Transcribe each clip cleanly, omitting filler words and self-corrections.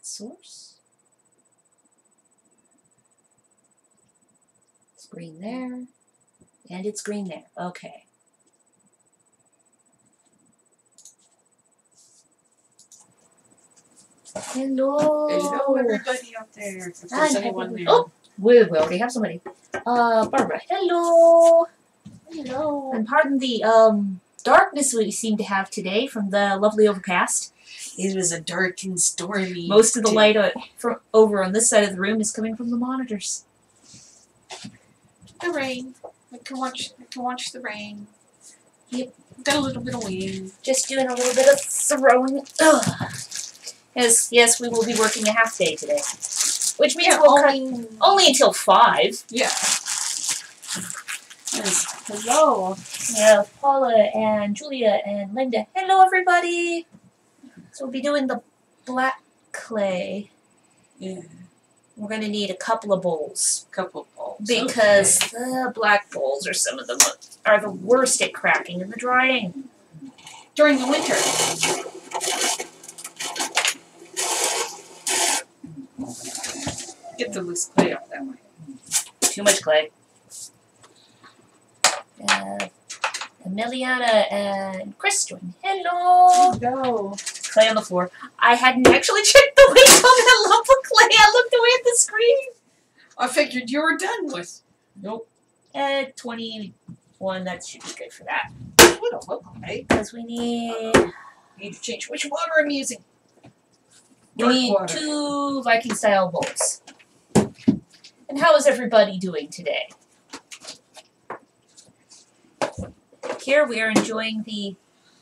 that source. It's green there. And it's green there. Okay. Hello. Hello, everybody out there. If there's anyone there. Oh, we already have somebody. Barbara. Hello. Hello. And pardon the darkness we seem to have today from the lovely overcast. It was a dark and stormy. Most of the day. light from over on this side of the room is coming from the monitors. The rain. I can watch the rain. Yep. Got a little bit of wind. Just doing a little bit of throwing. Ugh. Yes, we will be working a half day today, which means we'll only until 5. Yeah. Yes. Hello. Yeah, Paula and Julia and Linda. Hello, everybody. So we'll be doing the black clay. Yeah. We're going to need a couple of bowls. Because okay. the black bowls are some of them are the worst at cracking and the drying. During the winter. Get the loose clay off that way. Too much clay. Emiliana and Chris join. Hello. Hello. Clay on the floor. I hadn't actually checked the weight on that lump of clay. I looked away at the screen. I figured you were done with. Nope. 21. That should be good for that. What a look like. Because we need Need to change which water I'm using. We need 2 Viking-style bowls. And how is everybody doing today? Here we are enjoying the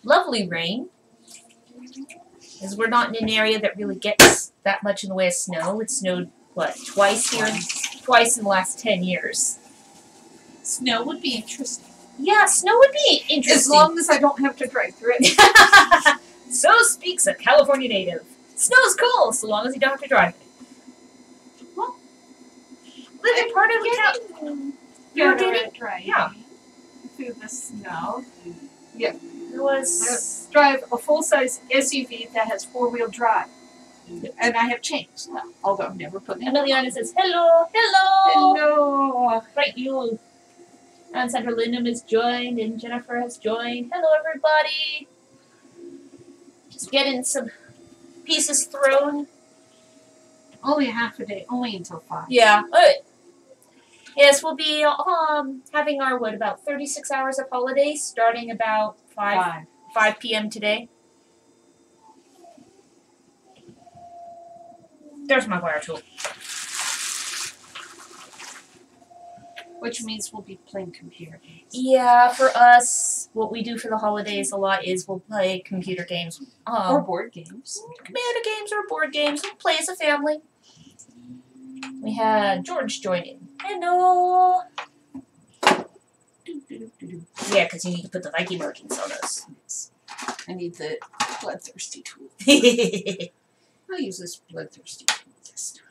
lovely rain, as we're not in an area that really gets that much in the way of snow. It snowed, what, twice here? Twice in the last 10 years. Snow would be interesting. Yeah, snow would be interesting. As long as I don't have to drive through it. So speaks a California native. Snow's cool, so long as you don't have to drive it. Well, live in part of the town. You're getting right. Yeah. Through the snow. Yeah. It was... Drive a full-size SUV that has 4-wheel drive. And I have changed now, although I've never put it in. Emiliana says, hello, hello. Hello. Right, you. And Sandra Lindham has joined, and Jennifer has joined. Hello, everybody. Just getting some pieces thrown. Only a half a day, only until 5. Yeah. Yes, we'll be having our, about 36 hours of holidays, starting about 5 p.m. today. There's my wire tool. Which means we'll be playing computer games. Yeah, for us, what we do for the holidays a lot is we'll play computer games. Or board games. Computer games or board games. We'll play as a family. We had George joining. Hello. Yeah, because you need to put the Viking markings on us. I need the bloodthirsty tool. I'll use this bloodthirsty tool this time.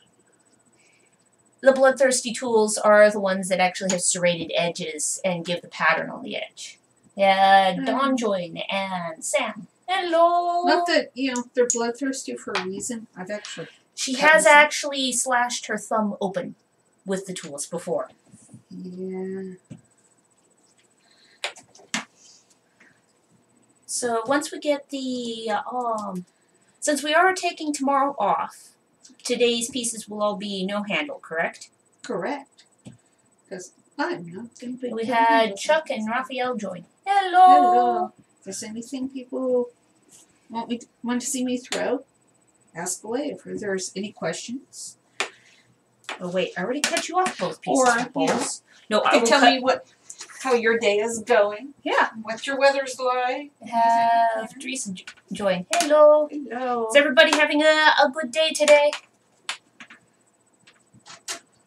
The bloodthirsty tools are the ones that actually have serrated edges and give the pattern on the edge. Yeah, Dawn joined and Sam. Hello. Not that, they're bloodthirsty for a reason. I've actually... She has actually slashed her thumb open with the tools before. Yeah. So once we get the, since we are taking tomorrow off, today's pieces will all be no handle, correct? Correct. Because I'm not going to be... We had Chuck and Raphael join. Hello! Hello. If there's anything people want to see me throw, ask away if there's any questions. Oh wait, I already cut you off both pieces of bowls. No, I will tell me how your day is going. Yeah. What your weather's like. Have Teresa join. Hello. Hello. Is everybody having a good day today?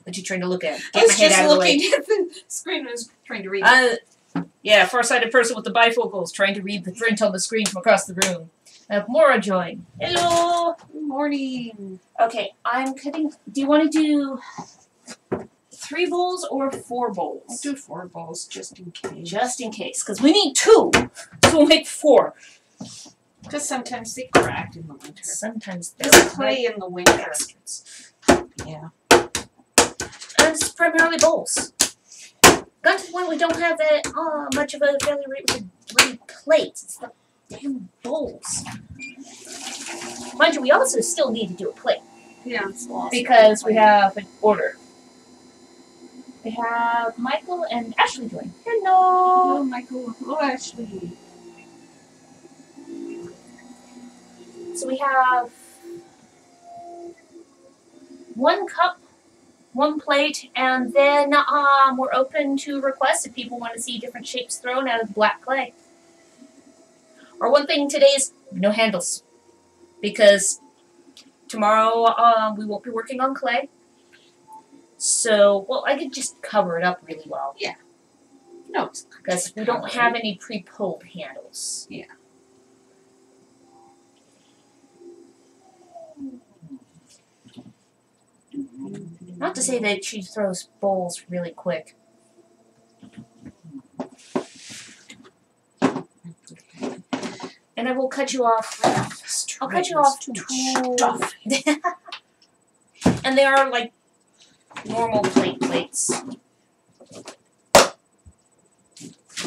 What you trying to look at? Get my head out of the way. I was just looking at the screen. I was trying to read it. Yeah, far-sighted person with the bifocals trying to read the print on the screen from across the room. Maura join. Hello. Good morning. Okay, I'm cutting. Do you want to do 3 bowls or 4 bowls? I'll do 4 bowls just in case. Just in case, because we need 2, so we'll make 4. Because sometimes they crack in the winter. Sometimes they're There's clay in the winter. bastards. Yeah. And it's primarily bowls. Got to the point we don't have that much of a failure rate with the bloody plates. It's the damn bowls. Mind you, we also still need to do a plate. Yeah, it's lost. Because we have an order. We have Michael and Ashley join. Hello! Hello, Michael. Hello, Ashley. So we have 1 cup, 1 plate, and then we're open to requests if people want to see different shapes thrown out of black clay. Or one thing today is no handles. Because tomorrow we won't be working on clay. So, well, I could just cover it up really well. Yeah. No, because we don't have any pre-pulled handles. Yeah. Not to say that she throws bowls really quick. And I will cut you off. I'll cut you off too much stuff. And they are like normal plates.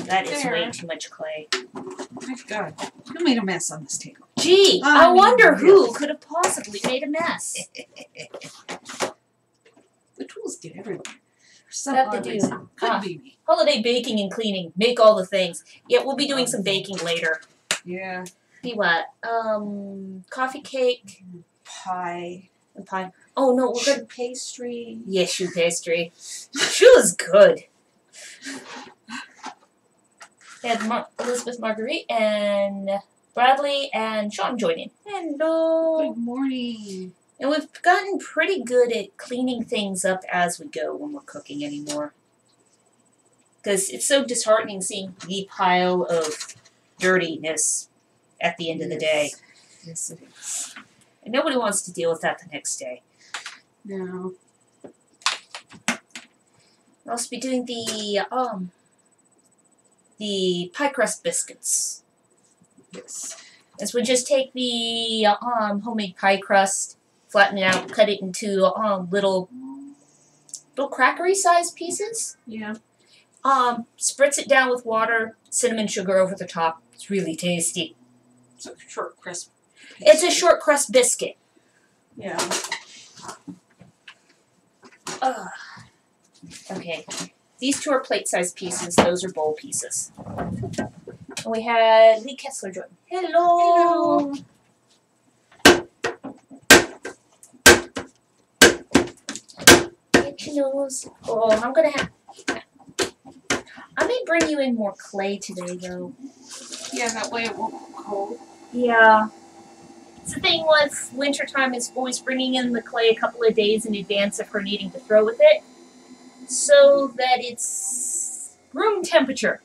That is way too much clay. My God, who made a mess on this table? Gee, I wonder who could have possibly made a mess. The tools get everywhere. Have to do Could be me. holiday baking and cleaning. Make all the things. Yeah, we'll be doing some baking later. Yeah. Be what? Coffee cake, Pie. and pie. Oh no, we're Shoe gonna. pastry. Yeah, shoe pastry. Shoe is good. We had Elizabeth, Marguerite, and Bradley and Sean joining. Hello. Good morning. And we've gotten pretty good at cleaning things up as we go when we're cooking anymore. Because it's so disheartening seeing the pile of dirtiness at the end of the day. Yes, it is. And nobody wants to deal with that the next day. No. We'll also be doing the pie crust biscuits. Yes. As we just take the homemade pie crust, flatten it out, cut it into little crackery sized pieces. Yeah. Spritz it down with water, cinnamon sugar over the top. It's really tasty. It's a short, crisp. It's a short crust biscuit. Yeah. Okay. These 2 are plate-sized pieces. Those are bowl pieces. And we had Lee Kessler join. Hello. Get your nose. Oh, I'm gonna have. I may bring you in more clay today, though. Yeah, that way it won't be cold. Yeah. It's the thing with wintertime is always bringing in the clay a couple of days in advance of her needing to throw with it, so that it's room temperature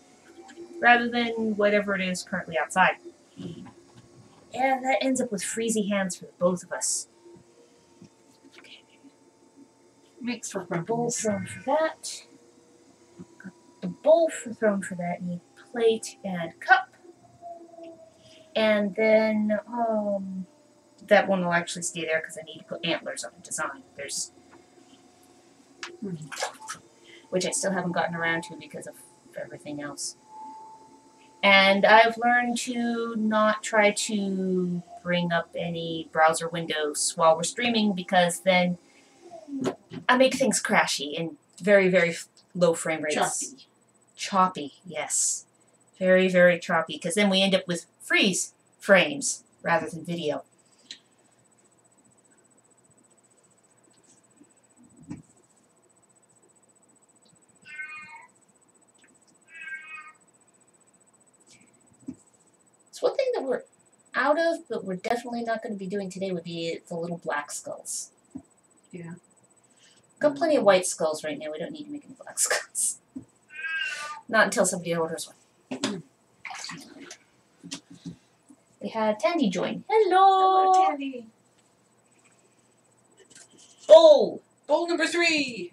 rather than whatever it is currently outside. And that ends up with freezy hands for both of us. Okay. Makes for Got the bowl grumpiness. thrown for that. Got the bowl thrown for that. Need plate and cup. And then that one will actually stay there because I need to put antlers on the design. There's which I still haven't gotten around to because of everything else. And I've learned to not try to bring up any browser windows while we're streaming because then I make things crashy and very, very low frame rates. Choppy. Choppy, yes. Very, very choppy because then we end up with freeze frames rather than video. So one thing that we're out of, but we're definitely not going to be doing today would be the little black skulls. Yeah. Got plenty of white skulls right now. We don't need to make any black skulls. Not until somebody orders one. We had Tandy join. Hello! Hello, Tandy. Bowl! Bowl number 3.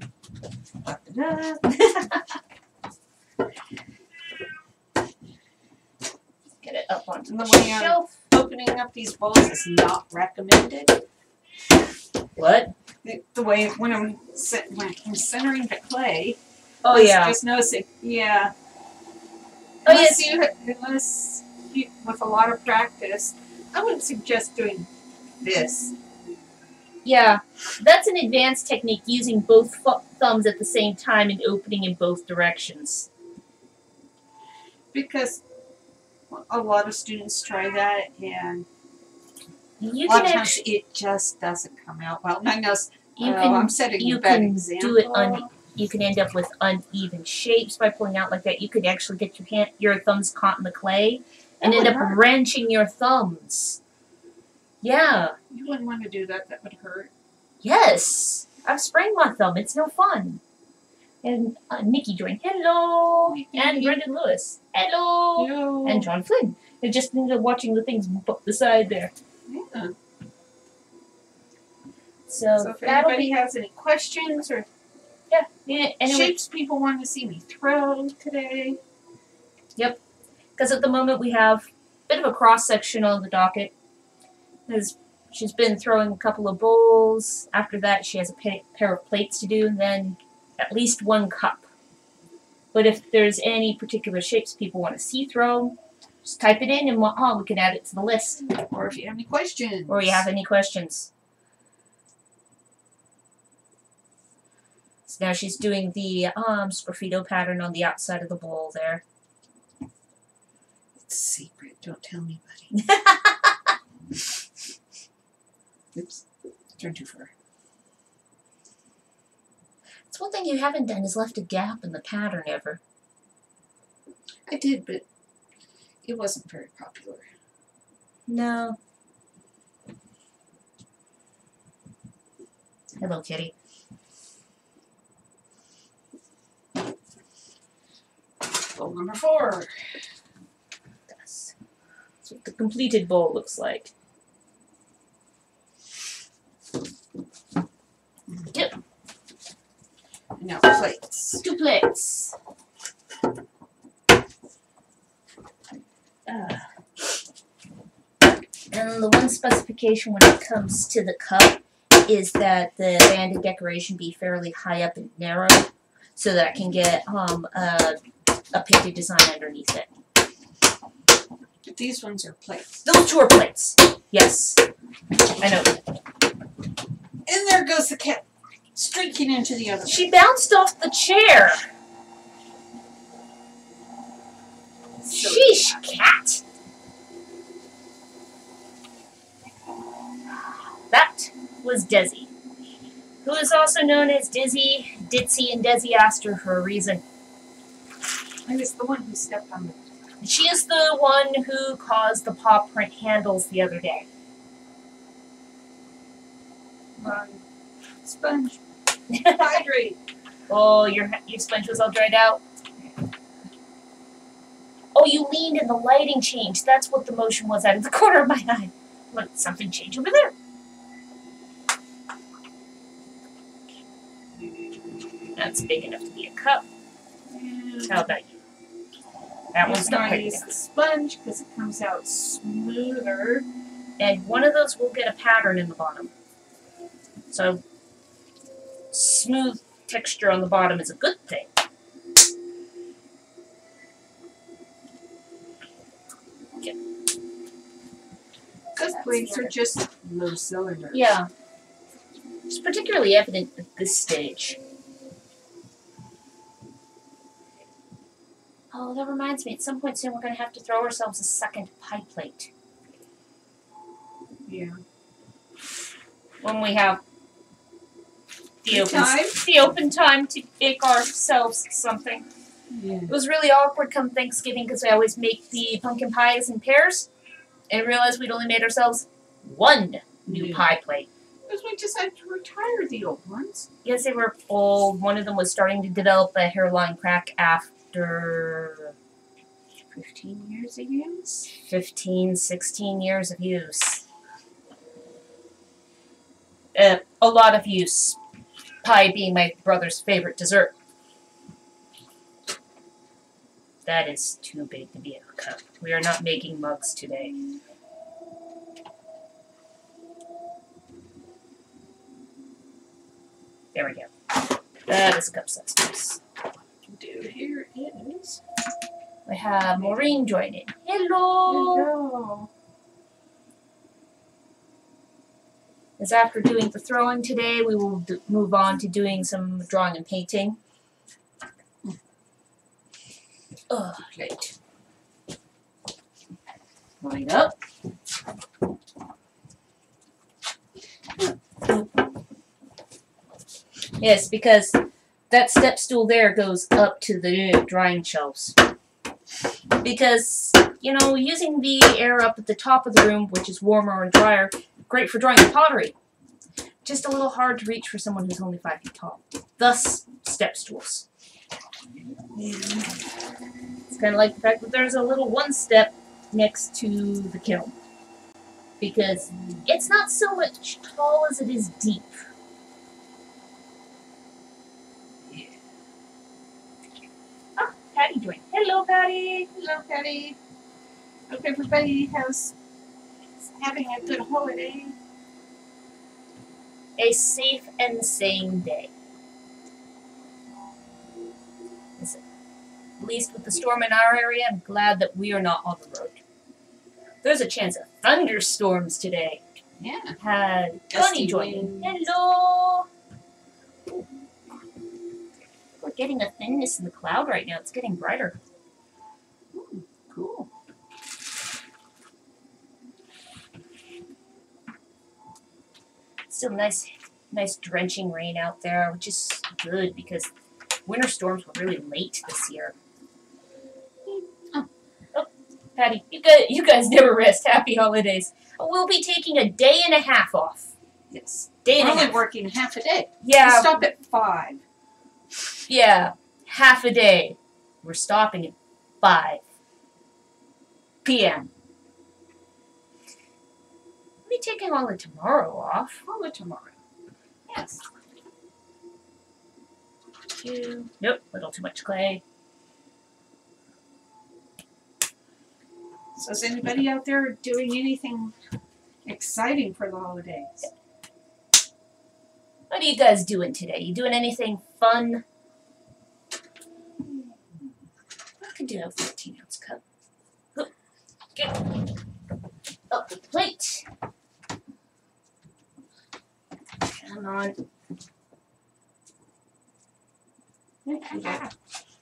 Get it up onto And the the way shelf. Oh, opening up these bowls is not recommended. What? The way when I'm centering the clay. Oh yeah. Just noticing. Yeah. Oh yes. Unless you, with a lot of practice, I wouldn't suggest doing this. Yeah, that's an advanced technique, using both thumbs at the same time and opening in both directions. Because a lot of students try that, and a lot of times it just doesn't come out well. And I know I'm setting a bad example. Do it you can end up with uneven shapes by pulling out like that. You could actually get your thumbs caught in the clay and end up wrenching your thumbs. Yeah. You wouldn't want to do that. That would hurt. Yes. I've sprained my thumb. It's no fun. And Nikki joined. Hello. Nikki. And Brendan Lewis. Hello. Hello. And John Flynn. They just ended up watching the things up the side there. Yeah. So if anybody has any questions or shapes people want to see me throw today. Yep. Because at the moment we have a bit of a cross-section on the docket. She's been throwing a couple of bowls. After that, she has a pair of plates to do, and then at least one cup. But if there's any particular shapes people want to see thrown, just type it in, and we can add it to the list. Or if you have any questions. Or you have any questions. So now she's doing the sgraffito pattern on the outside of the bowl there. It's a secret. Don't tell anybody. Oops. Turned too far. It's one thing you haven't done is left a gap in the pattern ever. I did, but it wasn't very popular. No. Hello, kitty. Bowl number 4. That's what the completed bowl looks like. Yep. Now plates. 2 plates. And the one specification when it comes to the cup is that the banded decoration be fairly high up and narrow, so that I can get a painted design underneath it. But these ones are plates. Those 2 are plates. Yes. I know. And there goes the cat streaking into the other. She bounced off the chair. Sheesh, cat. That was Desi, who is also known as Dizzy, Ditzy, and Desi Aster for a reason. I was the one who stepped on the... She is the one who caused the paw print handles the other day. Sponge. Hydrate. Oh, your sponge was all dried out? Oh, you leaned and the lighting changed. That's what the motion was out of the corner of my eye. Look, something changed over there. That's big enough to be a cup. How about you? That one's not big enough. The sponge because it comes out smoother. And one of those will get a pattern in the bottom. So, smooth texture on the bottom is a good thing. Okay. Because plates are just low cylinders. Yeah. It's particularly evident at this stage. Oh, that reminds me, at some point soon we're going to have to throw ourselves a second pie plate. Yeah. When we have the open time to bake ourselves something. Yeah. It was really awkward come Thanksgiving because I always make the pumpkin pies in pairs and realized we'd only made ourselves one new pie plate. Because we decided to retire the old ones. Yes, they were old. One of them was starting to develop a hairline crack after 15 years of use? 15, 16 years of use. A lot of use. Pie being my brother's favorite dessert. That is too big to be a cup. We are not making mugs today. There we go. That is a cup size piece. Dude, here it is. We have Maureen joining. Hello! Hello. As after doing the throwing today, we will move on to doing some drawing and painting. Right. Line up. Yes, because that step stool there goes up to the drying shelves. Because, you know, using the air up at the top of the room, which is warmer and drier, great for drying pottery. Just a little hard to reach for someone who's only 5 feet tall. Thus, step stools. It's kind of like the fact that there's a little one step next to the kiln. Because it's not so much tall as it is deep. Ah, Patty joined. Hello, Patty. Hello, Patty. Hope everybody is having a good holiday. A safe and sane day. At least with the storm in our area, I'm glad that we are not on the road. There's a chance of thunderstorms today. Yeah. Had Gusty Connie joining. winds. Hello! We're getting a thinness in the cloud right now. It's getting brighter. Cool. Still nice drenching rain out there, which is good because winter storms were really late this year. Oh, Patty, you guys never rest. Happy holidays. We'll be taking a day and a half off. Yes. Day and We're a only half. working half a day. Yeah. We stop at 5. Yeah, half a day. We're stopping at 5 p.m. We'll be taking all of tomorrow off. All of tomorrow. Yes. Nope, little too much clay. So is anybody out there doing anything exciting for the holidays? What are you guys doing today? You doing anything fun? I could do a 14-ounce cup. Get up the plate. Come on.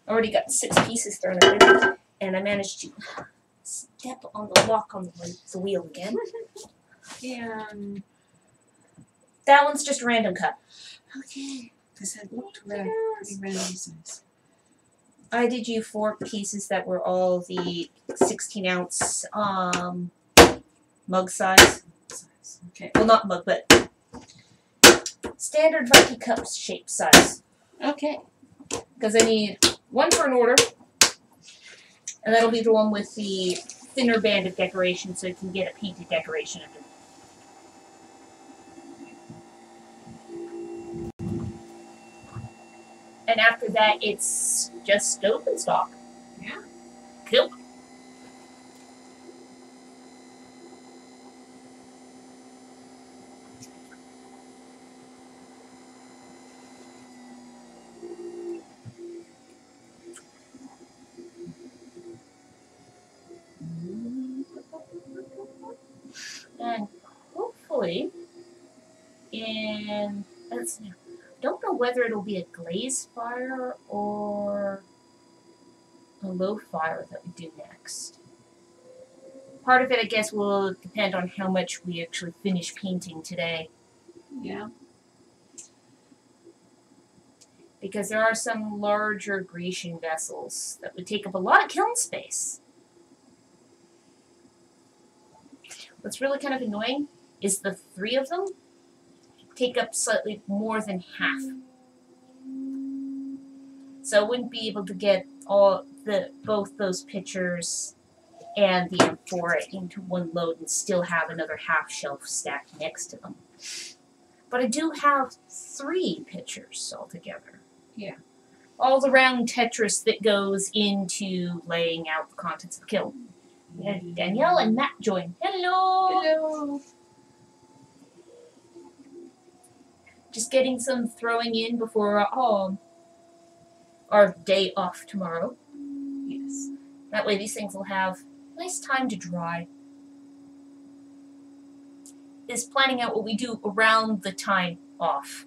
Already got 6 pieces thrown in, and I managed to step on the lock on the wheel again. And That one's just a random cut. okay, because that looked pretty random size. I did you 4 pieces that were all the 16-ounce mug size. Okay. Well, not mug, but standard Viking cup shape size. Okay. Because I need one for an order, and that'll be the one with the thinner band of decoration, so you can get a painted decoration under. And after that, it's just open stock. Yeah. Cool. And hopefully, don't know whether it'll be a glaze fire or a low fire that we do next. Part of it, I guess, will depend on how much we actually finish painting today. Yeah. Because there are some larger Grecian vessels that would take up a lot of kiln space. What's really kind of annoying is the 3 of them take up slightly more than half. So I wouldn't be able to get both those pictures and the amphora into one load and still have another half shelf stacked next to them. But I do have 3 pictures altogether. Yeah. All the round Tetris that goes into laying out the contents of the kiln. And Danielle and Matt join. Hello! Hello. Just getting some throwing in before our day off tomorrow. Yes. That way these things will have nice time to dry. Is planning out what we do around the time off.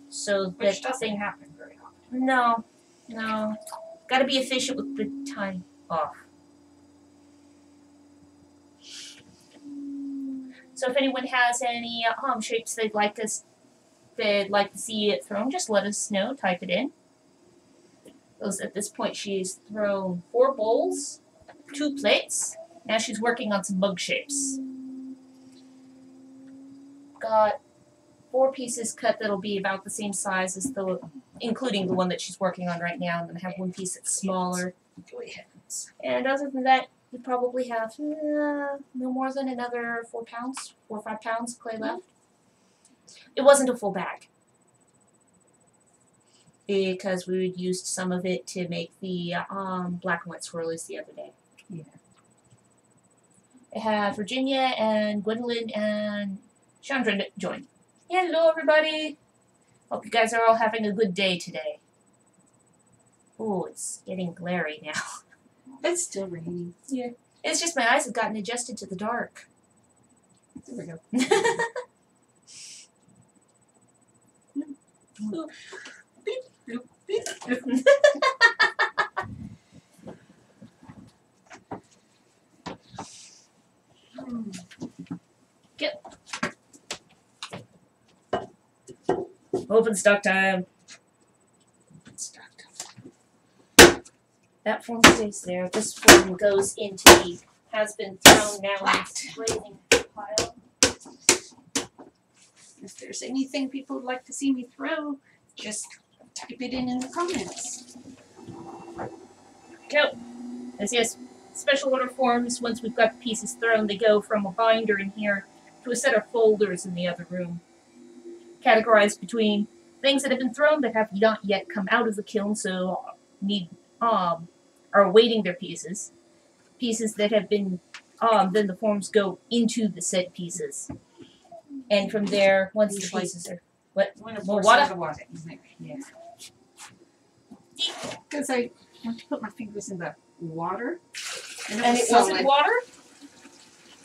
So Which that doesn't thing. happen very often. No. Got to be efficient with the time off. So if anyone has any shapes they'd like to see it thrown, just let us know. Type it in. At this point, she's thrown 4 bowls, 2 plates. Now she's working on some mug shapes. Got 4 pieces cut that'll be about the same size as including the one that she's working on right now, and then I have 1 piece that's smaller. And other than that, you probably have no more than another 4 or 5 pounds of clay left. It wasn't a full bag, because we used some of it to make the black and white swirlies the other day. Yeah. I have Virginia and Gwendolyn and Chandra joined. Hello, everybody. Hope you guys are all having a good day today. Oh, it's getting glary now. It's still raining. Yeah. It's just my eyes have gotten adjusted to the dark. There we go. Get. Open stock time. That form stays there. This form goes into the has been thrown now into blazing pile. If there's anything people would like to see me throw, just type it in the comments. Go. As yes, special order forms, once we've got the pieces thrown, they go from a binder in here to a set of folders in the other room. Categorized between things that have been thrown but have not yet come out of the kiln, so are awaiting their pieces. Pieces that have been, then the forms go into the set pieces. And from there, once the pieces are... What? More water? Yeah. Because I want to put my fingers in the water. And it wasn't water?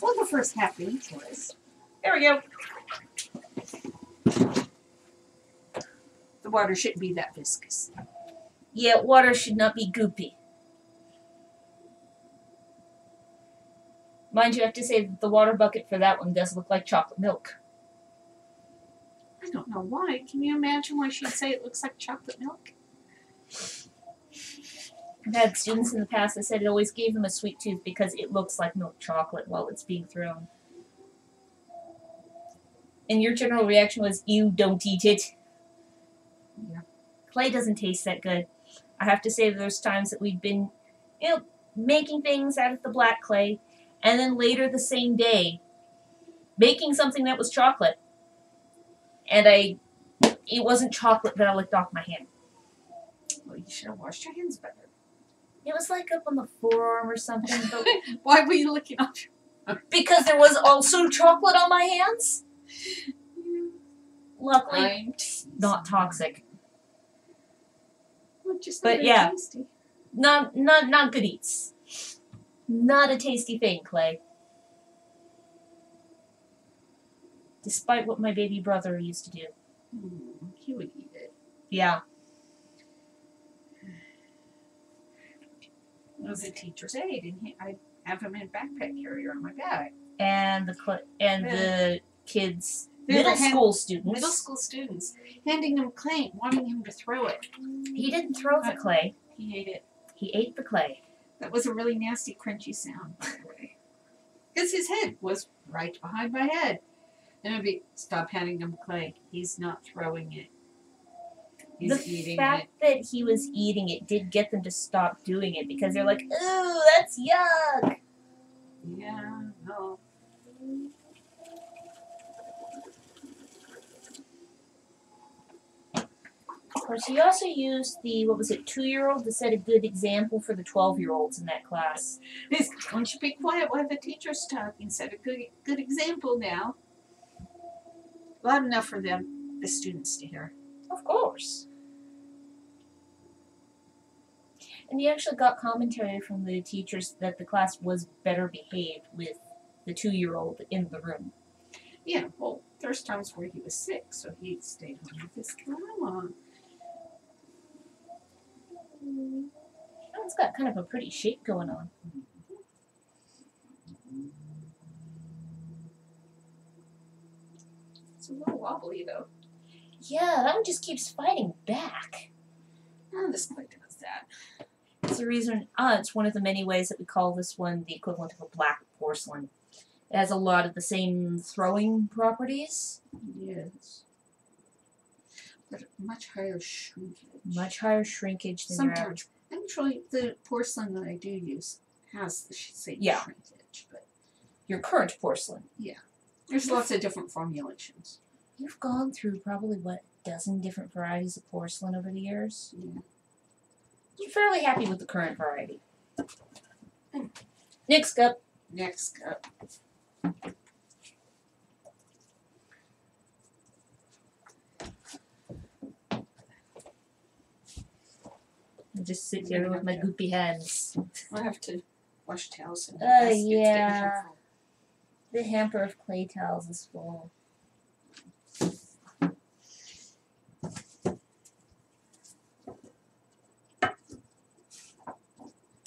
Well, the first half inch was. There we go. The water shouldn't be that viscous. Yeah, water should not be goopy. Mind you, I have to say that the water bucket for that one does look like chocolate milk. I don't know why. Can you imagine why she'd say it looks like chocolate milk? I've had students in the past that said it always gave them a sweet tooth because it looks like milk chocolate while it's being thrown. And your general reaction was, ew, don't eat it. Yeah. Clay doesn't taste that good. I have to say that there's times that we've been, making things out of the black clay, and then later the same day, making something that was chocolate. And it wasn't chocolate that I licked off my hand. Well, you should have washed your hands better. It was like up on the forearm or something. But why were you licking off your... Because there was also chocolate on my hands. Luckily, not toxic. Well, just but yeah, tasty. Not good eats. Not a tasty thing, Clay. Despite what my baby brother used to do. He would eat it. Yeah. It was a teacher's aide, and I'd have him in a backpack carrier on my back. And the kids, middle school students, handing him clay, wanting him to throw it. He didn't throw the clay. He ate it. He ate the clay. That was a really nasty, crunchy sound, by the way. Because his head was right behind my head. And it'd be, stop handing him clay. He's not throwing it. He's eating it. The fact that he was eating it did get them to stop doing it because they're like, ooh, that's yuck. Yeah, no. Of course, he also used the, 2-year-old to set a good example for the 12-year-olds in that class. Why don't you be quiet while the teacher's talking? Set a good example now. Loud enough for the students to hear. Of course. And you actually got commentary from the teachers that the class was better behaved with the 2-year-old in the room. Yeah, well, there's times where he was sick, so he stayed home with his grandma. Oh, it's got kind of a pretty shape going on. It's a little wobbly, though. Yeah, that one just keeps fighting back. Oh, this clay does that. It's the reason, it's one of the many ways that we call this one the equivalent of a black porcelain. It has a lot of the same throwing properties. Yes. But much higher shrinkage. Much higher shrinkage than your average. Actually, the porcelain that I do use has the same shrinkage. But your current porcelain. Yeah. There's lots of different formulations. You've gone through probably, what, a dozen different varieties of porcelain over the years? Yeah. You're fairly happy with the current variety. Next cup. Next cup. I just sit here with my goopy hands. I have to wash towels. Yeah. The hamper of clay towels is full.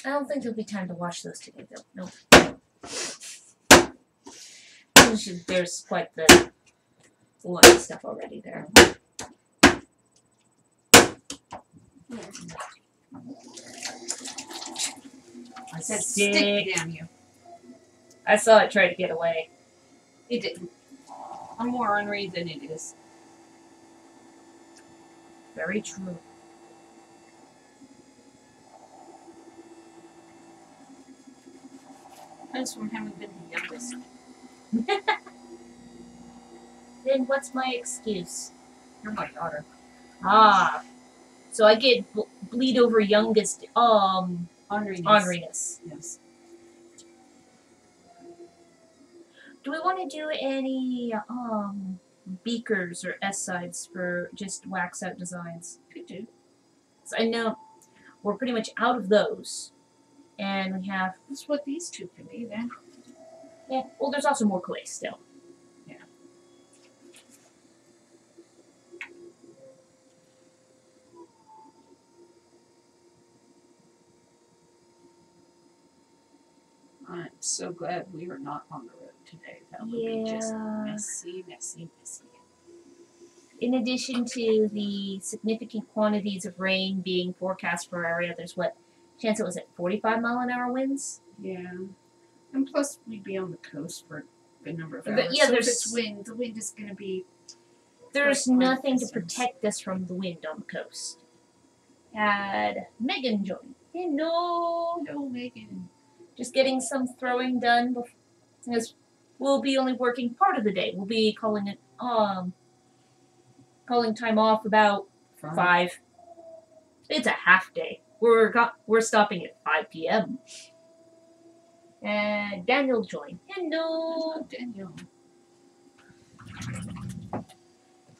I don't think there'll be time to wash those today, though. Nope. There's quite the lot of stuff already there. I said stick, damn you. I saw it try to get away. It didn't. I'm more ornery than it is. Very true. Depends from having been the youngest. Then what's my excuse? You're my daughter. Ah. So I get bleed over youngest Orneriness. Yes. Do we want to do any beakers or S-sides for just wax out designs? Could do. So I know we're pretty much out of those. And we have... That's what these two could be then. Yeah, well there's also more clay still. Yeah. I'm so glad we are not on the road today. That would be just messy, messy, messy. In addition to the significant quantities of rain being forecast for our area, there's what chance it was at 45-mile-an-hour winds? Yeah. And plus we'd be on the coast for a good number of hours. But yeah, so there's if it's wind, the wind is going to be... There's nothing to protect us from the wind on the coast. Had Megan join. Hello. Hello, Megan. Just getting some throwing done. Because we'll be only working part of the day. We'll be calling it calling time off about 5. It's a half day. We're stopping at 5 p.m. And Daniel joined. Hello, Daniel.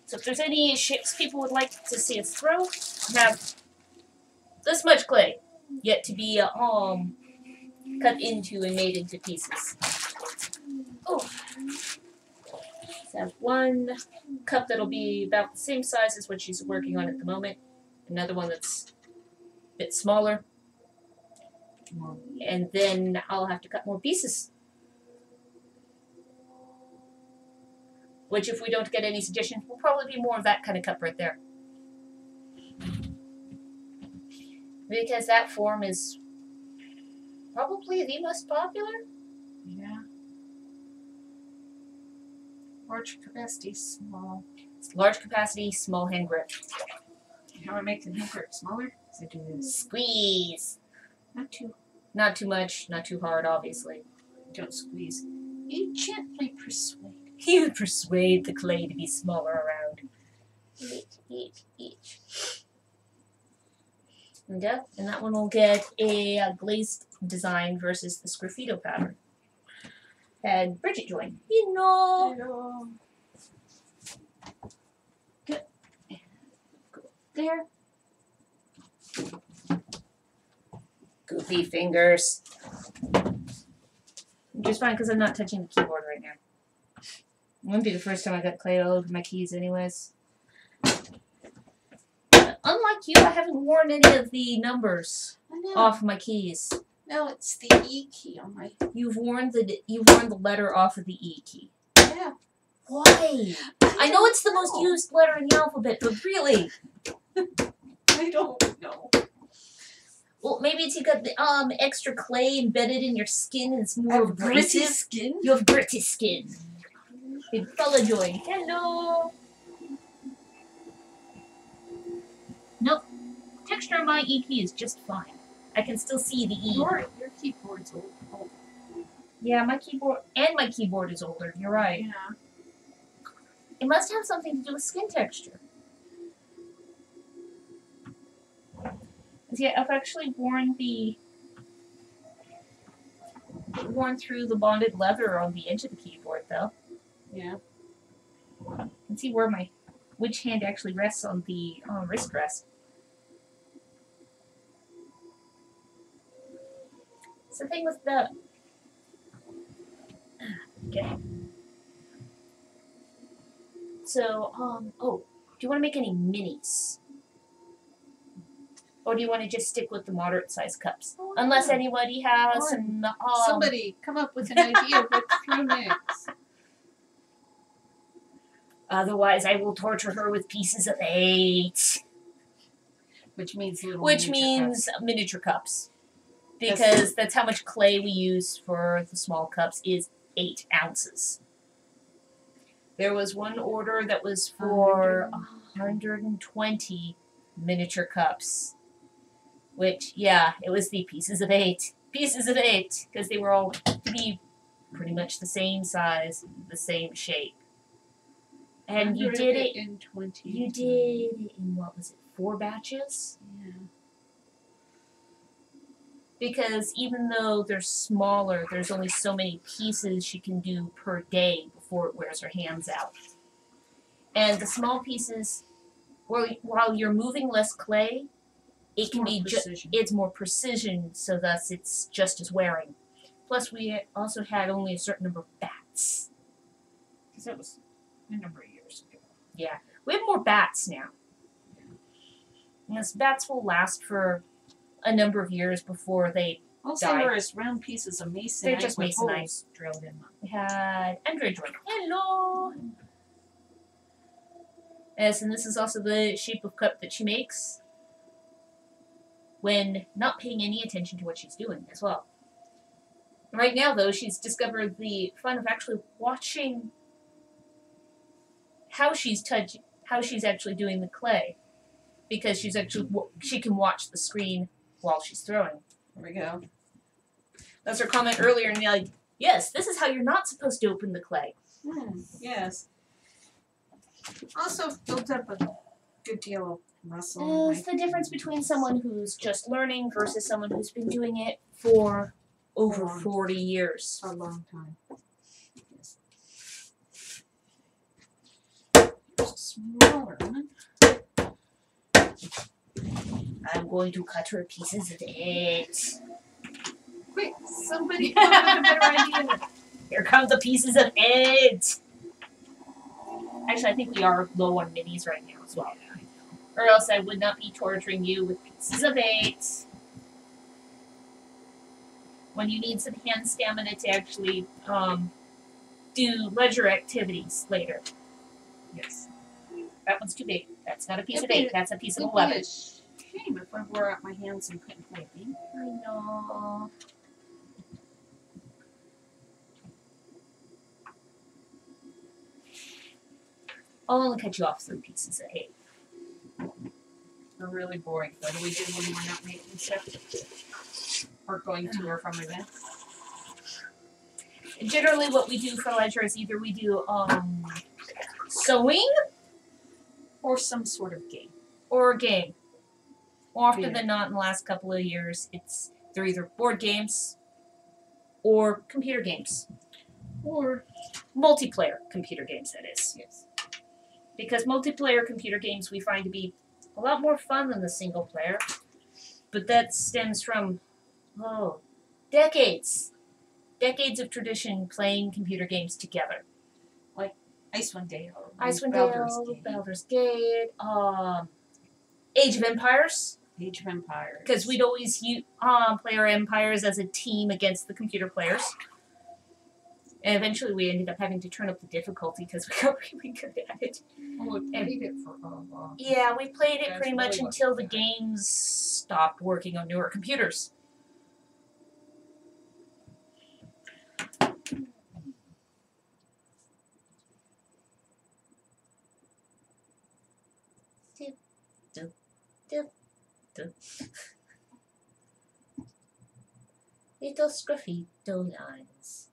So if there's any shapes people would like to see us throw, we have this much clay yet to be cut into and made into pieces. Oh. So I have one cup that'll be about the same size as what she's working on at the moment. Another one that's a bit smaller. And then I'll have to cut more pieces. Which, if we don't get any suggestions, will probably be more of that kind of cup right there. Because that form is probably the most popular. Yeah. Large capacity, small. It's large capacity, small hand grip. How I make the hand grip smaller? So I do this. Squeeze. Not too much, not too hard, obviously. Don't squeeze. You gently persuade. You persuade the clay to be smaller around. Each. And that one will get a glazed design versus the sgraffito pattern. And Bridget joined. Hello. there? Goofy fingers. Which is fine because I'm not touching the keyboard right now. It wouldn't be the first time I got clay all over my keys anyways. Unlike you, I haven't worn any of the numbers off my keys. No, it's the E key on my... You've worn the letter off of the E key. Yeah. Why? I know it's the most used letter in the alphabet, but really? I don't know. Well, maybe it's you got the extra clay embedded in your skin and it's more abrasive. Skin? You have gritty skin. Big fella joy. Hello. Nope. Texture on my EP is just fine. I can still see the E. Your keyboard's old. Yeah, my keyboard is older. You're right. Yeah. It must have something to do with skin texture. Yeah, I've actually worn through the bonded leather on the edge of the keyboard, though. Yeah. You can see where which hand actually rests on the wrist rest. It's the thing with the... Okay. So, do you want to make any minis? Or do you want to just stick with the moderate-sized cups? Oh, unless anybody has some... somebody come up with an idea of what to throw next. Otherwise, I will torture her with pieces of 8. Which means miniature cups. Because that's how much clay we use for the small cups is 8 ounces. There was one order that was for 120 miniature cups. Which, yeah, it was the pieces of 8. Pieces of 8, because they were all to be pretty much the same size, the same shape. And you did it in 20. You did it in, what was it, 4 batches? Yeah. Because even though they're smaller, there's only so many pieces she can do per day before it wears her hands out. And the small pieces, while you're moving less clay, it's more precision, so thus it's just as wearing. Plus, we also had only a certain number of bats. Because that was a number of years ago. Yeah. We have more bats now. And those bats will last for a number of years before they also, die. they were as round pieces of masonite. They're just with masonite. holes drilled in them. We had Android Joy. Hello! Yes, and this is also the shape of cup that she makes when not paying any attention to what she's doing as well. Right now, though, she's discovered the fun of actually watching how she's actually doing the clay, because she can watch the screen while she's throwing. There we go. That's her comment earlier, and you're like, yes, this is how you're not supposed to open the clay. Yes. Also built up a good deal of muscle. It's the difference between someone who's just learning versus someone who's been doing it for over 40 years. A long time. Yes. Here's a smaller one. I'm going to cut her pieces of 8. Quick, somebody come up with a better idea. Here come the pieces of 8. Actually, I think we are low on minis right now as well. Or else I would not be torturing you with pieces of 8. When you need some hand stamina to actually do leisure activities later. Yes. That one's too big. That's not a piece of 8. That's a piece of 11. It'd be a shame if I wore out my hands and couldn't play a game. I know. I'll only cut you off 3 pieces of 8. They're really boring. What do we do when we're not making stuff? Or going to or from events? Generally, what we do for leisure is either we do sewing Or some sort of game. or a game. More often than not, in the last couple of years, they're either board games or computer games. Or multiplayer computer games, that is. Yes. Because multiplayer computer games we find to be a lot more fun than the single player. But that stems from, decades. Decades of tradition playing computer games together. Icewind Dale. Icewind Baldur's Dale, Gate. Baldur's Gate, Age of Empires. Age of Empires. Because we'd always play our empires as a team against the computer players. And eventually we ended up having to turn up the difficulty because we got really good at it. Oh, we played it for Yeah, we played it That's pretty much really until the what- games stopped working on newer computers. Little sgraffito lines.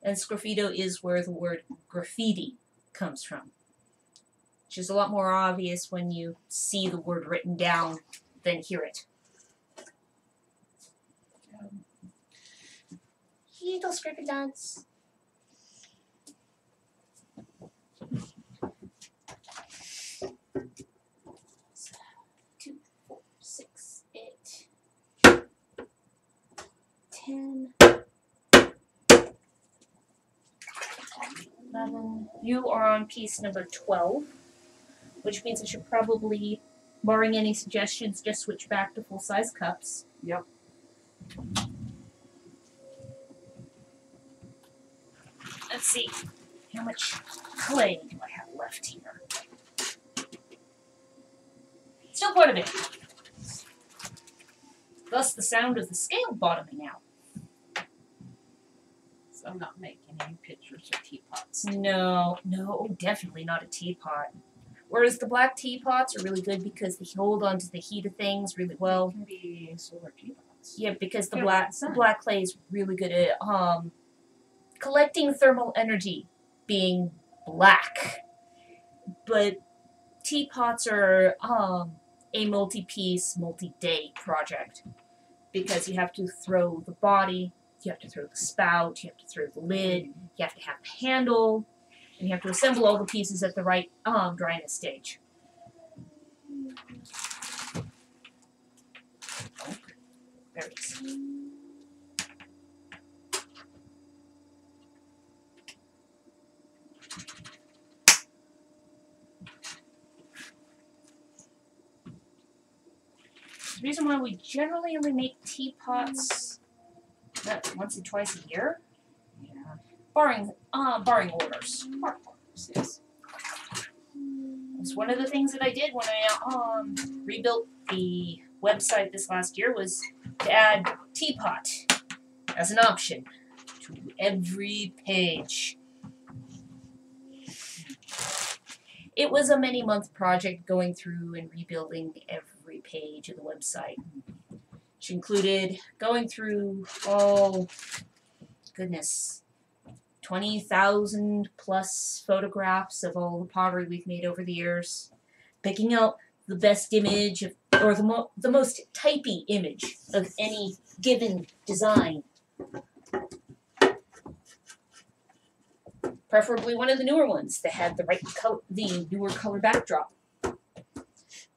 And sgraffito is where the word graffiti comes from, which is a lot more obvious when you see the word written down than hear it. Little sgraffito lines. Two, 4, 6, 8, 10, 11. You are on piece number 12, which means I should probably, barring any suggestions, just switch back to full-size cups. Yep. Let's see. How much clay do I have left here? Still quite a bit. Thus the sound of the scale bottoming out. So I'm not making any pictures of teapots. No, definitely not a teapot. Whereas the black teapots are really good because they hold onto the heat of things really well. It can be solar teapots. Yeah, because the Yeah, sun. black clay is really good at collecting thermal energy, being black. But teapots are a multi-piece, multi-day project because you have to throw the body, you have to throw the spout, you have to throw the lid, you have to have the handle, and you have to assemble all the pieces at the right dryness stage. Oh, there it is. The reason why we generally only make teapots once or twice a year, Yeah. barring orders. Yes. It's one of the things that I did when I rebuilt the website this last year was to add teapot as an option to every page. It was a many-month project going through and rebuilding every page of the website, which included going through, 20,000 plus photographs of all the pottery we've made over the years, picking out the best image of, or the most typey image of any given design. Preferably one of the newer ones that had the right color, the newer color backdrop.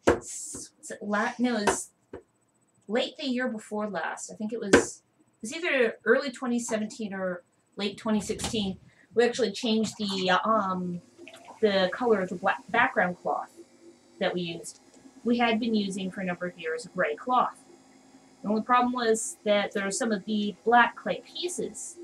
Was it no, it was late the year before last. I think it was either early 2017 or late 2016. We actually changed the color of the black background cloth that we used. We had been using for a number of years a gray cloth. The only problem was that there were some of the black clay pieces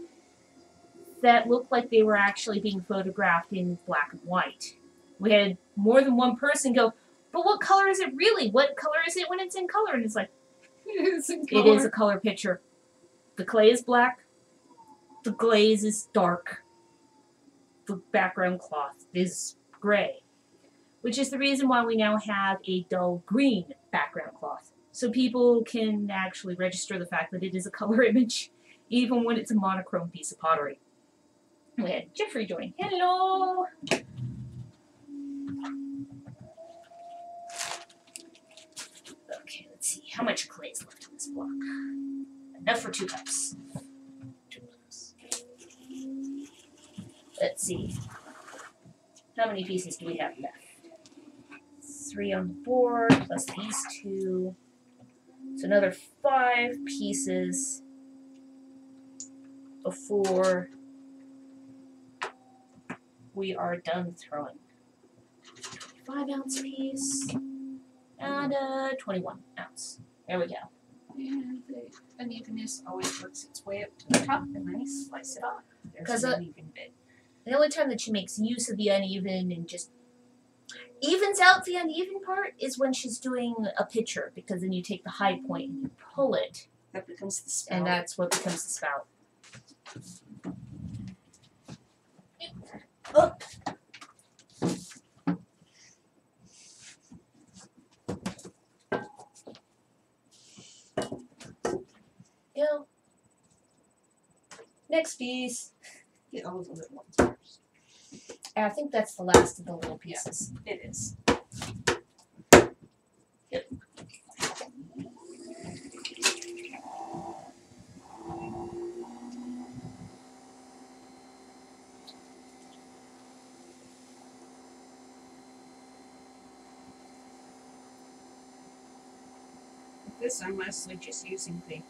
that looked like they were actually being photographed in black and white. We had more than one person go, but what color is it really? What color is it when it's in color? And it's like, It is in it color. is a color picture. The clay is black. The glaze is dark. The background cloth is gray. Which is the reason why we now have a dull green background cloth. So people can actually register the fact that it is a color image, even when it's a monochrome piece of pottery. We had Jeffrey join. Hello! Okay, let's see. How much clay is left on this block? Enough for 2 cups. 2 cups. Let's see. How many pieces do we have left? 3 on the board, plus these 2. So another 5 pieces before we are done throwing. 25-ounce piece and a 21-ounce. There we go. And the unevenness always works its way up to the top, and then you slice it off. There's an uneven bit. The only time that she makes use of the uneven and just evens out the uneven part is when she's doing a picture, because then you take the high point and you pull it. That becomes the spout. And that's what becomes the spout. Oh. Go. Next piece. Get all the little ones first. I think that's the last of the little pieces. It is. Yep. With this, I'm mostly just using the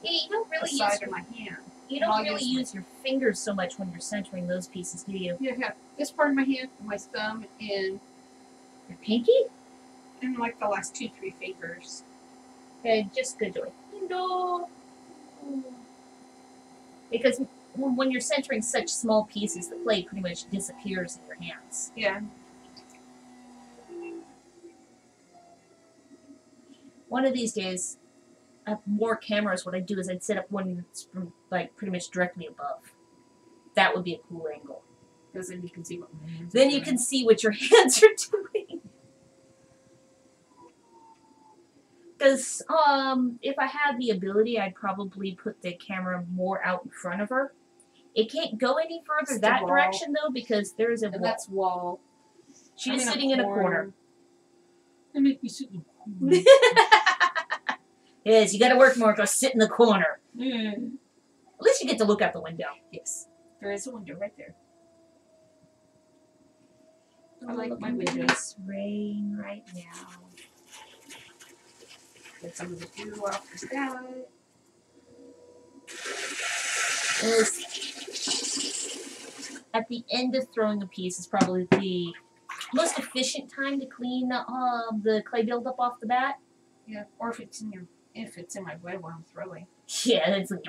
You don't really side of my hand. You don't I'll really use your fingers so much when you're centering those pieces, do you? Yeah, yeah. This part of my hand, my thumb, and Your pinky? and like the last 2-3 fingers. Okay, just good joy. No. Because when you're centering such small pieces, the clay pretty much disappears in your hands. Yeah. One of these days, I have more cameras. What I'd do is I'd set up one that's from, like, pretty much directly above. That would be a cool angle. Because then you can see what my hands Then are you doing. can see what your hands are doing. Because if I had the ability, I'd probably put the camera more out in front of her. It can't go any further It's the that wall. direction, though, because there is a And wall. that's wall. She's sitting in a corner. They make me sit in a corner. Yes, you gotta work more, go sit in the corner. Mm. At least you get to look out the window. Yes. There is a window right there. I Oh, like look my at windows. this rain right now. Get some of the dew off the sky. At the end of throwing a piece is probably the most efficient time to clean the clay buildup off the bat. Yeah. Or if it's in my way while I'm throwing. Yeah, it's like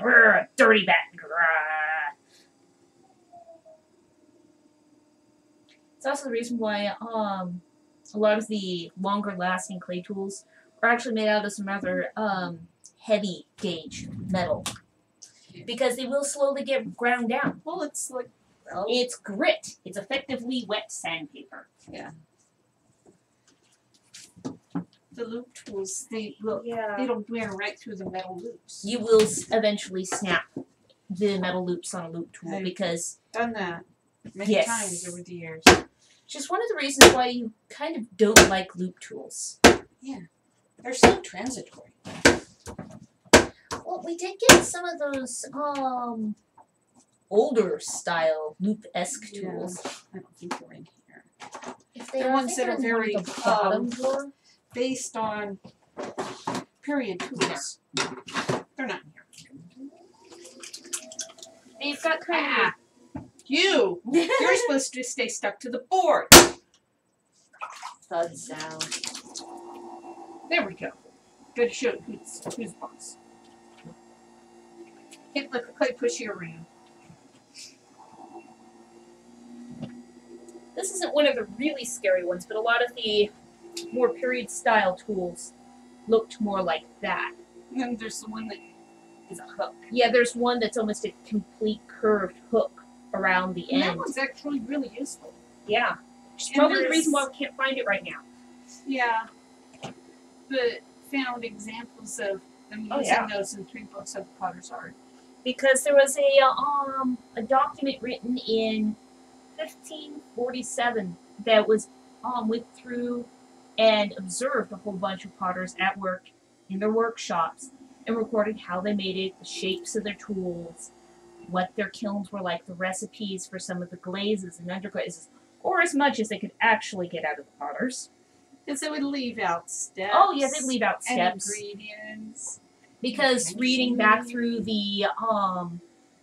dirty bat. Grrr. It's also the reason why a lot of the longer lasting clay tools are actually made out of some rather heavy gauge metal. Because they will slowly get ground down. Well, it's like It's grit. It's effectively wet sandpaper. yeah. The loop tools, it'll wear right through the metal loops. You will eventually snap the metal loops on a loop tool I've because done that many Yes. times over the years. just one of the reasons why you kind of don't like loop tools. They're so transitory. Well, we did get some of those older style loop-esque tools. I don't think they're in here. If The I ones think that are they're in one very, of the bottom drawer. Based on period tools. They're not in here. They've got kind You're supposed to stay stuck to the board. thud sound. There we go. Good to show who's boss. Can't let the clay push you around. This isn't one of the really scary ones, but a lot of the more period style tools looked more like that. And then there's the one that is a hook. Yeah, there's one that's almost a complete curved hook around the And end. that one's actually really useful. Yeah. Which is And probably the there's- reason why we can't find it right now. Yeah. But found examples of them Oh, using yeah. those in 3 books of Potter's Art. Because there was a document written in 1547 that was went through and observed a whole bunch of potters at work in their workshops and recorded how they made it, the shapes of their tools, what their kilns were like, the recipes for some of the glazes and underglazes, or as much as they could actually get out of the potters. Because they would leave out steps. Oh yeah, they'd leave out and steps. ingredients. Because reading back through the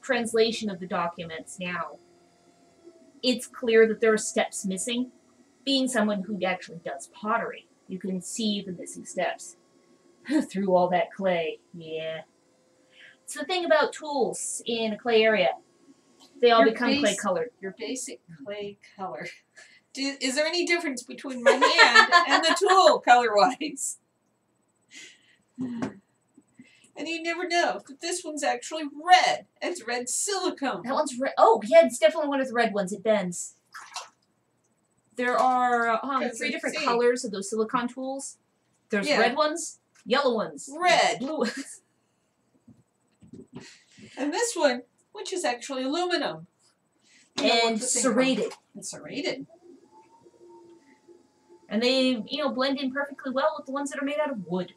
translation of the documents now, it's clear that there are steps missing. Being someone who actually does pottery, you can see the missing steps through all that clay. Yeah. It's the thing about tools in a clay area. They all become clay colored. Your basic clay color. Is there any difference between my hand and the tool color-wise? And you never know that this one's actually red. It's red silicone. That one's red. Oh, yeah, it's definitely one of the red ones. It bends. There are 3 different colors of those silicone tools. There's red ones, yellow ones, red, blue ones. And this one, which is actually aluminum. And serrated. And serrated. And they, blend in perfectly well with the ones that are made out of wood.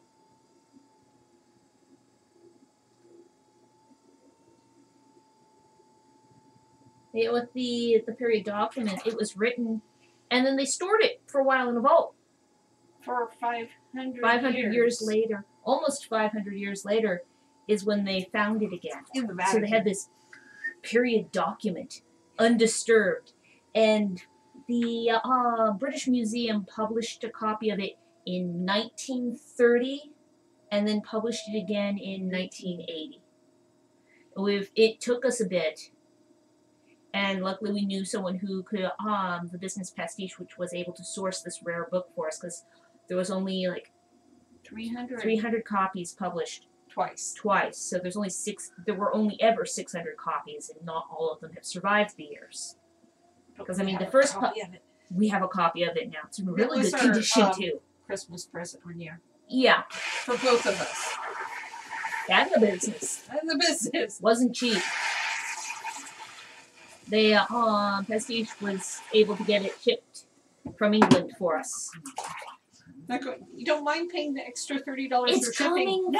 With the period document, it was written, and then they stored it for a while in a vault. For 500 years later, almost 500 years later, is when they found it again. In the Vatican. So they had this period document, undisturbed, and the British Museum published a copy of it in 1930, and then published it again in 1980. It took us a bit. And luckily we knew someone who could, the Business Pastiche, which was able to source this rare book for us, because there was only like 300 copies published. Twice. So there were only ever 600 copies, and not all of them have survived the years. Because, the first copy of it. We have a copy of it now. It's in really good condition, too. Christmas present one year. Yeah. For both of us. And the business. Wasn't cheap. The Pastiche was able to get it shipped from England for us. You don't mind paying the extra $30 for shipping?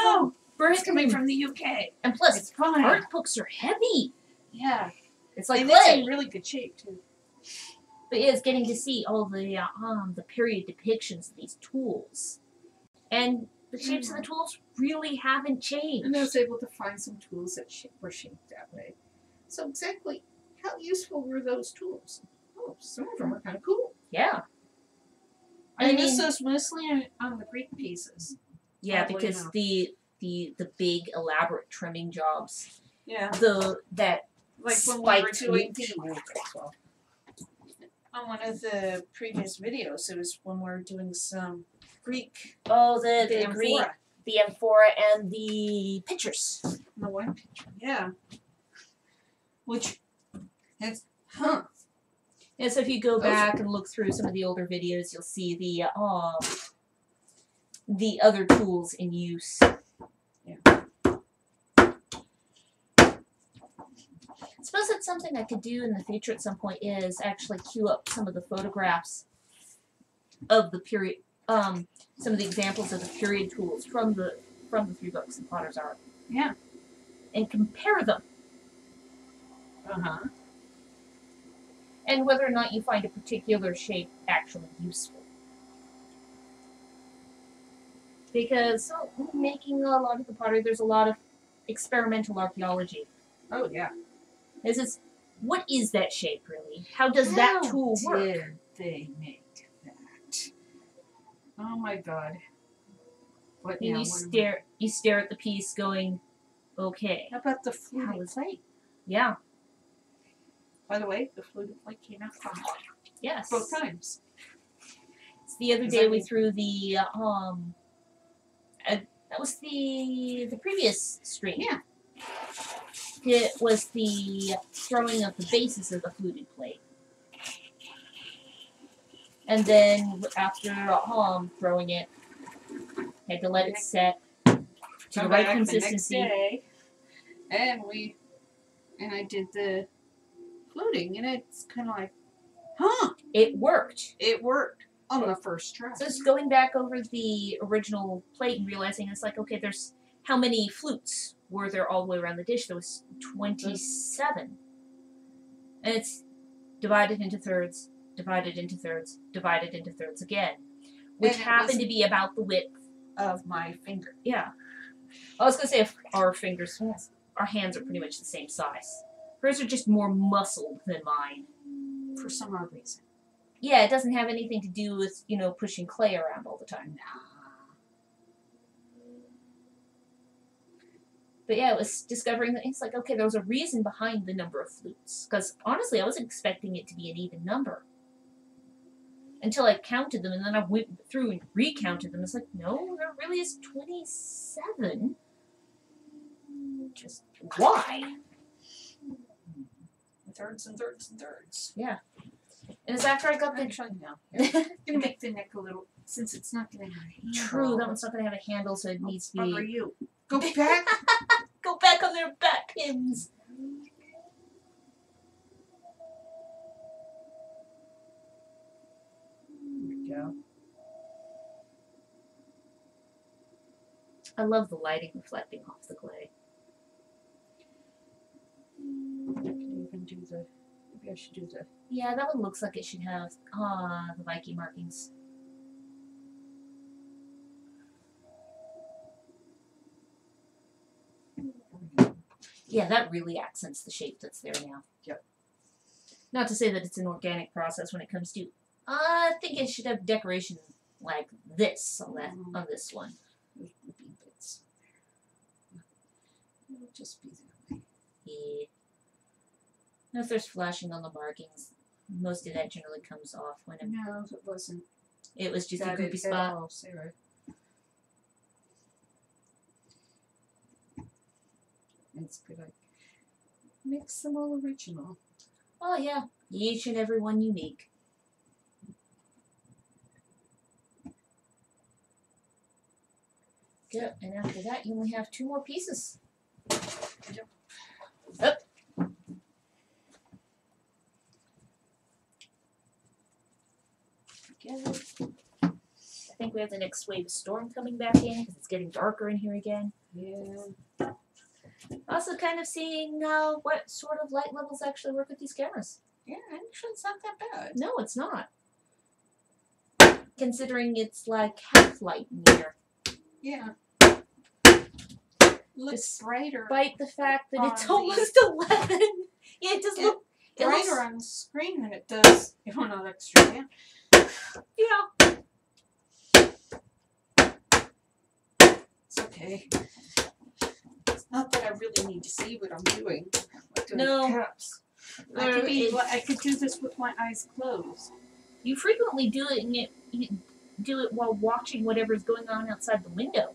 It's coming from the UK. And plus, it's fine. Art books are heavy. Yeah. It's like and clay. It's in really good shape, too. But it's getting to see all the period depictions of these tools. And the shapes of the tools really haven't changed. And I was able to find some tools that were shaped that way. So exactly how useful were those tools? Oh, some of them are kind of cool. Yeah. I miss those mostly on the Greek pieces. Yeah, because the big elaborate trimming jobs. Yeah. Like when we were doing on one of the previous videos, it was when we were doing some Greek. Oh, the Greek, the amphora and the pictures. The one picture, yeah. Which has, Yeah, so if you go back and look through some of the older videos, you'll see the other tools in use. Yeah. I suppose that's something I could do in the future at some point, is actually queue up some of the photographs of the period, some of the examples of the period tools from the 3 books in Potter's Art. Yeah. And compare them. Uh-huh. And whether or not you find a particular shape actually useful. Because making a lot of the pottery, there's a lot of experimental archaeology. Oh, yeah. What is that shape, really? How does that tool work? How did they make that? Oh, my God. What now? You stare at the piece going, okay. How about the fluted plate? Yeah. By the way, the fluted plate came out fine. Yes. Both times. It's the other day we threw the, that was the previous stream. Yeah. It was the throwing of the bases of the fluted plate. And then after throwing it, had to let it set to the right consistency. The next day, and I did the fluting, and it's kind of like, It worked. It worked on the first try. So just going back over the original plate and realizing it's like, okay, there's how many flutes were there all the way around the dish? There was 27. And it's divided into thirds, divided into thirds, divided into thirds again, which And it happened was- to be about the width. Of my finger. Yeah. I was gonna say if our fingers, our hands are pretty much the same size. Hers are just more muscled than mine. For some odd reason. Yeah, it doesn't have anything to do with, you know, pushing clay around all the time. But yeah, it was discovering that it's like, okay, there was a reason behind the number of flutes. Because honestly, I wasn't expecting it to be an even number. Until I counted them, and then I went through and recounted them. It's like, no, there really is 27. Just why? Thirds and thirds and thirds. Yeah. And it's after I got the... Actually, no. I'm gonna make the neck a little, since it's not gonna have a handle. True, that one's not going to have a handle, so it needs to Bugger be... you. Go back. Go back on their back pins. There we go. I love the lighting reflecting off the clay. I could even do the, maybe I should do the, Yeah, that one looks like it should have the Viking markings. Yeah, that really accents the shape that's there now. Yep. Not to say that it's an organic process when it comes to... I think it should have decoration like this on that on this one. there's bead bits. It'll just be that way. Yeah. Now if there's flashing on the markings, most of that generally comes off when No, it wasn't. it was just a That goopy at spot. all, Sarah. It's good. I mix them all original. Oh yeah, each and every one unique. Good, and after that you only have 2 more pieces. Yep. Up. Together. I think we have the next wave of storm coming back in because it's getting darker in here again. Yeah. Also kind of seeing what sort of light levels actually work with these cameras. Yeah, actually it's not that bad. No, it's not. Considering it's like half light in here. Yeah. Looks brighter. Despite the fact that it's On almost 11. Yeah, it does look it looks- brighter on the screen than it does if we're not extra down. Yeah. It's okay. It's not that I really need to see what I'm doing. Like doing No. caps. I could do this with my eyes closed. You frequently do it, and you do it while watching whatever's going on outside the window.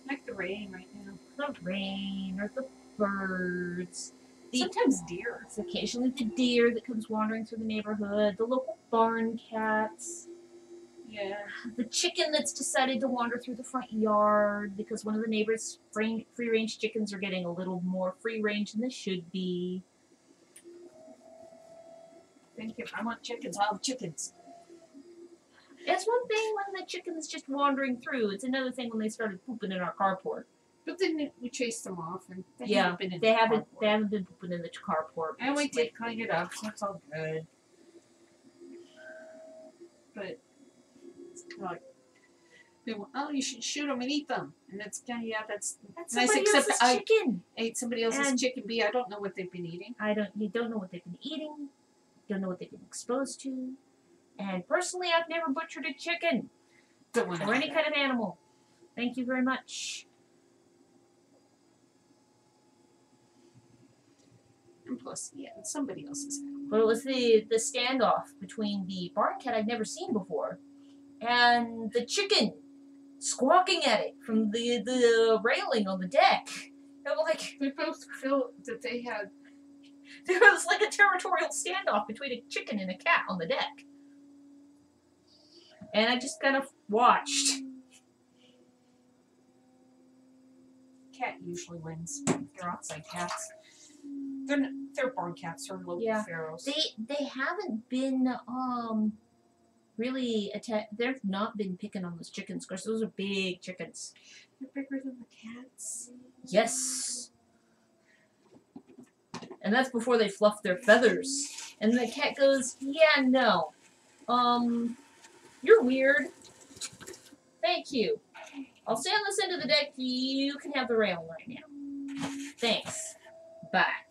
Like the rain right now. The rain or the birds. Sometimes deer. It's occasionally the deer that comes wandering through the neighborhood. The local barn cats. Yeah. The chicken that's decided to wander through the front yard because one of the neighbors' free-range chickens are getting a little more free range than they should be. Thank you. I want chickens. I'll have chickens. It's one thing when the chicken is just wandering through. It's another thing when they started pooping in our carport. But then we chased them off, and they Yeah, haven't been in They the haven't carport. been pooping in the carport. And we basically. did clean it up, so it's all good. But it's kind of like, oh, you should shoot them and eat them. And it's kind of, yeah, that's That's nice, somebody except else's I chicken. ate somebody else's And- chicken bee. I don't know what they've been eating. You don't know what they've been eating. Don't know what they've been exposed to. And personally, I've never butchered a chicken Don't want or any kind of animal. Thank you very much. And plus, yeah, it's somebody else's animal. But it was the standoff between the barn cat I'd never seen before and the chicken squawking at it from the railing on the deck. I'm like, They both feel that they had. there was like a territorial standoff between a chicken and a cat on the deck. And I just kind of watched. Cat usually wins. They're outside cats. They're barn cats. They're local Yeah. pharaohs. They haven't been really they've not been picking on those chickens because those are big chickens. They're bigger than the cats. Yes. And that's before they fluff their feathers. And the cat goes, yeah, no. You're weird. Thank you. I'll stay on this end of the deck. You can have the rail right now. Thanks. Bye.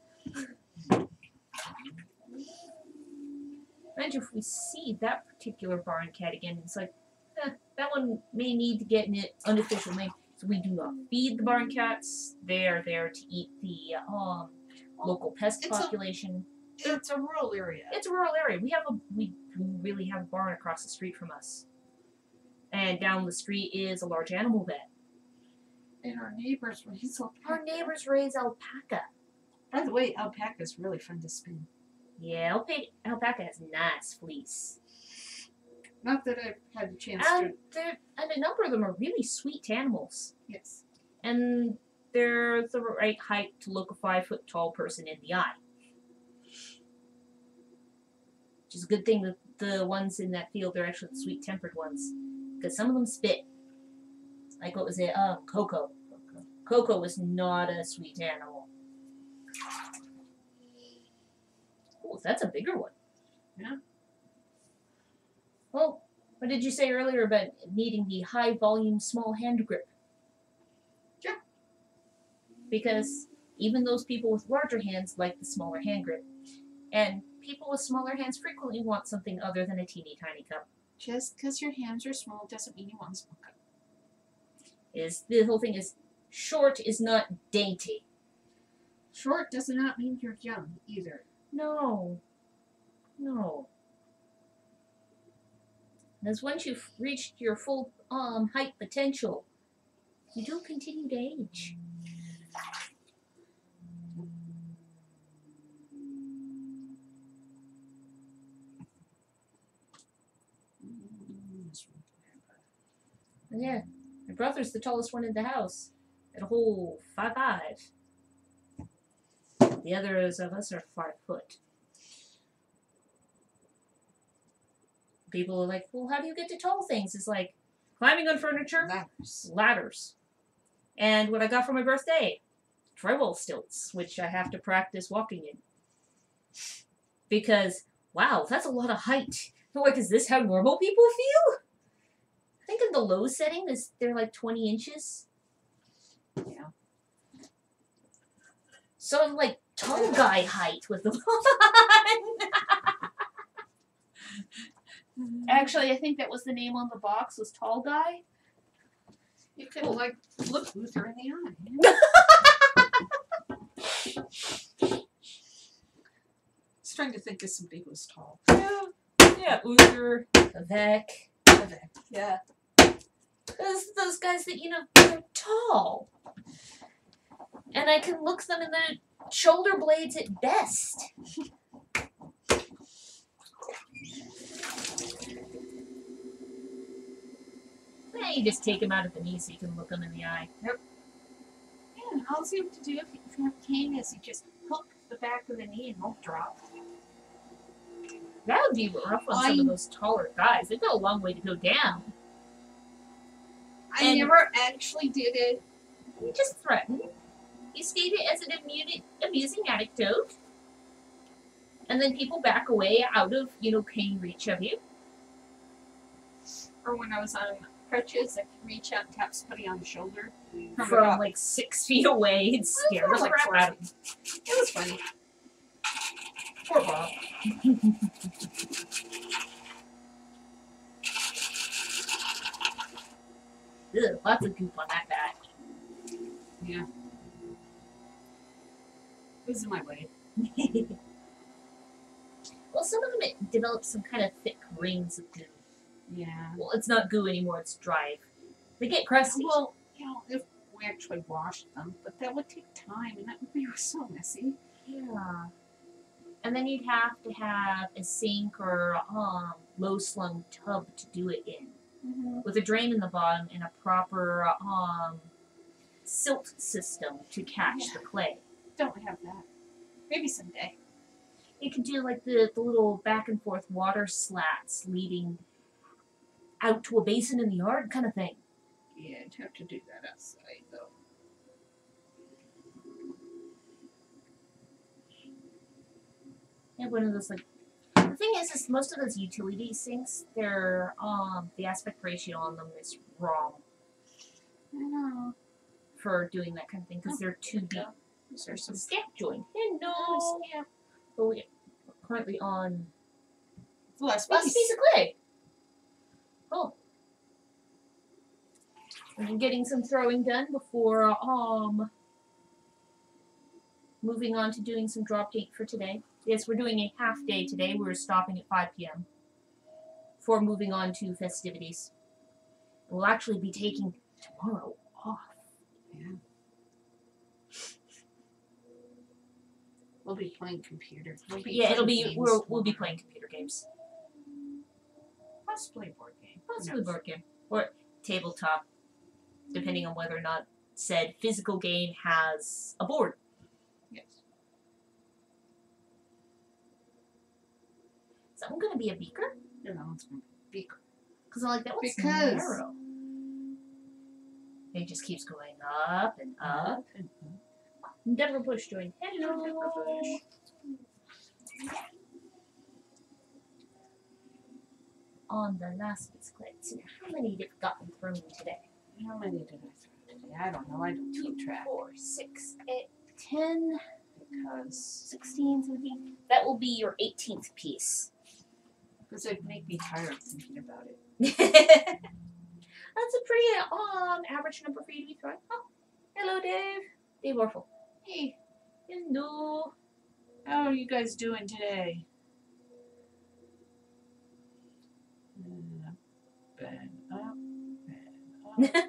Imagine if we see that particular barn cat again. It's like, that one may need to get an unofficial name. So we do not feed the barn cats. They are there to eat the local pest population. It's a rural area. It's a rural area. We really have a barn across the street from us. And down the street is a large animal vet. And our neighbors raise alpaca. Our neighbors raise alpaca. By the way, alpaca is really fun to spin. Yeah, alpaca has nice fleece. Not that I've had a chance and a number of them are really sweet animals. Yes. And they're the right height to look a 5-foot tall person in the eye. Which is a good thing that the ones in that field are actually the sweet-tempered ones. Because some of them spit. Like, what was it? Coco. Coco was not a sweet animal. Oh, that's a bigger one. Yeah. Well, what did you say earlier about needing the high-volume, small hand grip? Yeah. Because even those people with larger hands like the smaller hand grip. And people with smaller hands frequently want something other than a teeny tiny cup. Just because your hands are small doesn't mean you want a small cup. The whole thing is, short is not dainty. Short does not mean you're young, either. No. As once you've reached your full height potential, you do continue to age. Yeah, my brother's the tallest one in the house, at a whole 5'5". The others of us are 5 foot. People are like, well, how do you get to tall things? It's like climbing on furniture, ladders. And what I got for my birthday, drywall stilts, which I have to practice walking in. Because, wow, that's a lot of height. Like, is this how normal people feel? I think in the low setting, they're like 20 inches. Yeah. So I'm like tall guy height with the Actually, I think that was the name on the box, was tall guy. You could like look Luther in the eye. Just trying to think of somebody who's tall. Yeah, Uther, Vivek. Yeah. Those guys that, they're tall. And I can look them in the shoulder blades at best. You just take them out at the knee so you can look them in the eye. Yep. Yeah, and all you have to do if you have a cane is you just hook the back of the knee and won't drop. That would be rough on some of those taller guys. They've got a long way to go down. I never actually did it. You just threaten. You state it as an amusing anecdote. And then people back away out of, cane reach of you. Or when I was on crutches, I could reach out and tap somebody on the shoulder. From like 6 feet away and scare the crap out of them. It was funny. Poor Bob. Ugh, lots of goop on that bat. Yeah. It was in my way. Well, some of them it develops some kind of thick rings of goo. Yeah. Well, it's not goo anymore, it's dry. They get crusty. Well, if we actually washed them, but that would take time, and that would be so messy. Yeah. And then you'd have to have a sink or low-slung tub to do it in. Mm-hmm. With a drain in the bottom and a proper silt system to catch the clay. Don't have that. Maybe someday. You can do like the little back and forth water slats leading out to a basin in the yard kind of thing. Yeah, I'd have to do that outside though. Yeah, one of those like thing is most of those utility sinks, they're the aspect ratio on them is wrong I know. for doing that kind of thing because they're too deep. There's some Stamp joint. Hello. yeah. But we're currently on Last last piece. piece of clay. Cool. We're getting some throwing done before moving on to doing some drop tape for today. Yes, we're doing a half day today. We're stopping at 5 p.m. before moving on to festivities. We'll actually be taking tomorrow off. Yeah. We'll be playing computer. We'll be Yeah, playing we'll be playing computer games. Possibly board game. Possibly board game. Or tabletop, depending on whether or not said physical game has a board. Yes. Is that one going to be a beaker? No, it's going to be beaker. Because I like that one's Because narrow. It just keeps going up and up. Deborah Bush joined. Hello. Deborah Bush. On the last piece of clay. So how many have gotten thrown today? How many did I throw today? I don't know. I don't keep track. 4, 6, 8, 10, Because 16, 17. That will be your 18th piece. it'd make me tired thinking about it. That's a pretty average number for you to be throwing. Oh, hello, Dave. Dave Orful. Hey, Hello. how are you guys doing today? Up and up and up.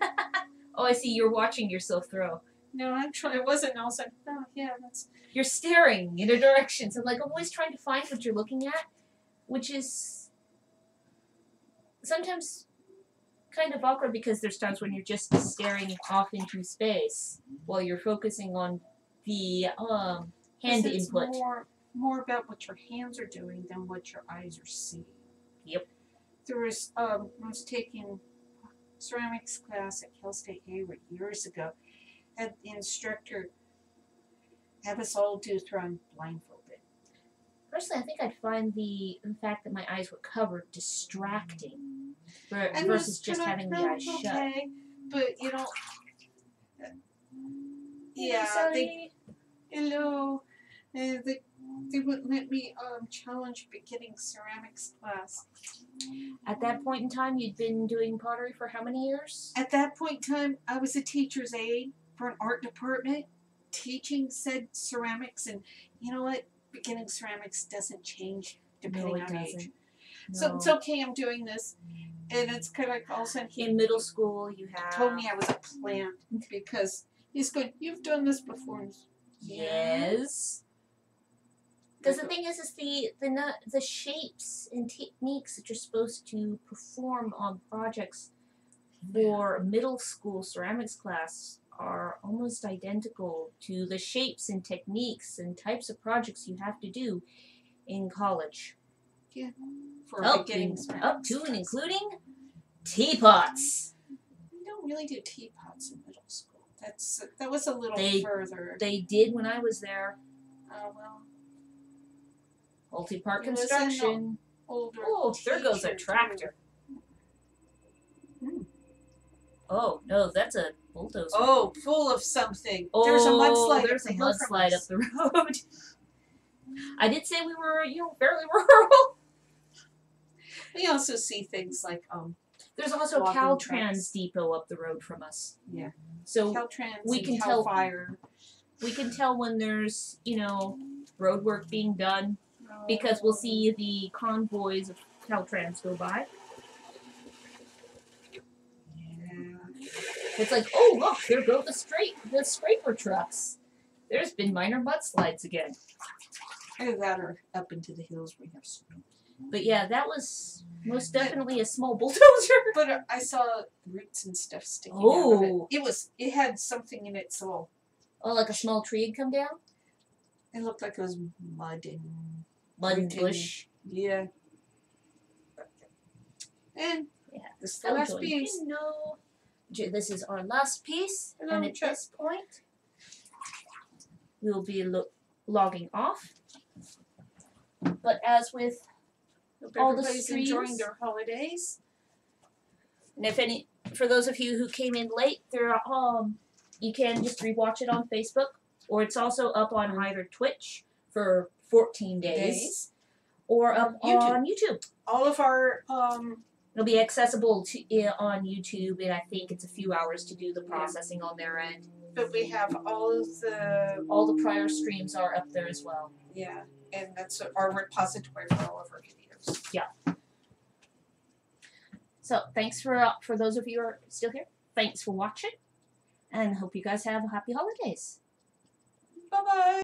Oh, I see. You're watching yourself throw. No, actually, it wasn't. I was like, oh, yeah, that's... You're staring in a direction. So, like, I'm always trying to find what you're looking at, which is sometimes kind of awkward because there's times when you're just staring off into space while you're focusing on the hand it's input. more about what your hands are doing than what your eyes are seeing. Yep. There was, I was taking ceramics class at Cal State Hayward years ago, and the instructor had us all do throwing blindfolded. Personally, I think I'd find the fact that my eyes were covered distracting And versus just having the eyes shut. Okay, but you know, yeah, hello, they wouldn't let me challenge beginning ceramics class. At that point in time, you'd been doing pottery for how many years? At that point in time, I was a teacher's aide for an art department, teaching said ceramics, and you know what? Beginning ceramics doesn't change depending on age. No. So it's okay, I'm doing this. And it's kind of like all of a sudden In middle school, you have... told me I was a plant because he's going, you've done this before. Yes. Because the thing is the shapes and techniques that you're supposed to perform on projects for middle school ceramics class are almost identical to the shapes and techniques and types of projects you have to do in college. Yeah. For Up beginning to ceramics and class. including teapots. We don't really do teapots in middle school. That was a little further. They did when I was there. Oh, well. Multi-part It was construction. Older Oh, there goes a teacher, tractor. Hmm. Oh, no, that's a bulldozer. Oh, full of something. Oh, There's a mudslide. There's a up the hill from mudslide us. up the road. I did say we were, fairly rural. We also see things like There's also walking Caltrans tracks. depot up the road from us. Yeah. So Caltrans we and can Cal tell- Fire. we can tell when there's, road work being done because we'll see the convoys of Caltrans go by. Yeah. It's like, oh look, there go the scraper trucks. There's been minor mudslides again. Either that or up into the hills we have snow. But yeah, that was most definitely a small bulldozer. But I saw roots and stuff sticking out of Oh. it. It had something in its soul. Oh, like a small tree had come down? It looked like it was mud and Mud and rooting. bush. Yeah. And Yeah. this is the last Join. piece. No. This is our last piece, Hello, and at Chuck. this point, we'll be logging off. But as with Hope all the everybody's enjoying streams. their holidays. And for those of you who came in late, you can just rewatch it on Facebook, or it's also up on either Twitch for 14 days. Or up on YouTube. All of our It'll be accessible on YouTube, and I think it's a few hours to do the processing on their end. but we have all the prior streams are up there as well. Yeah, and that's our repository for all of our videos. Yeah. So thanks for those of you who are still here. Thanks for watching, and hope you guys have happy holidays. Bye bye.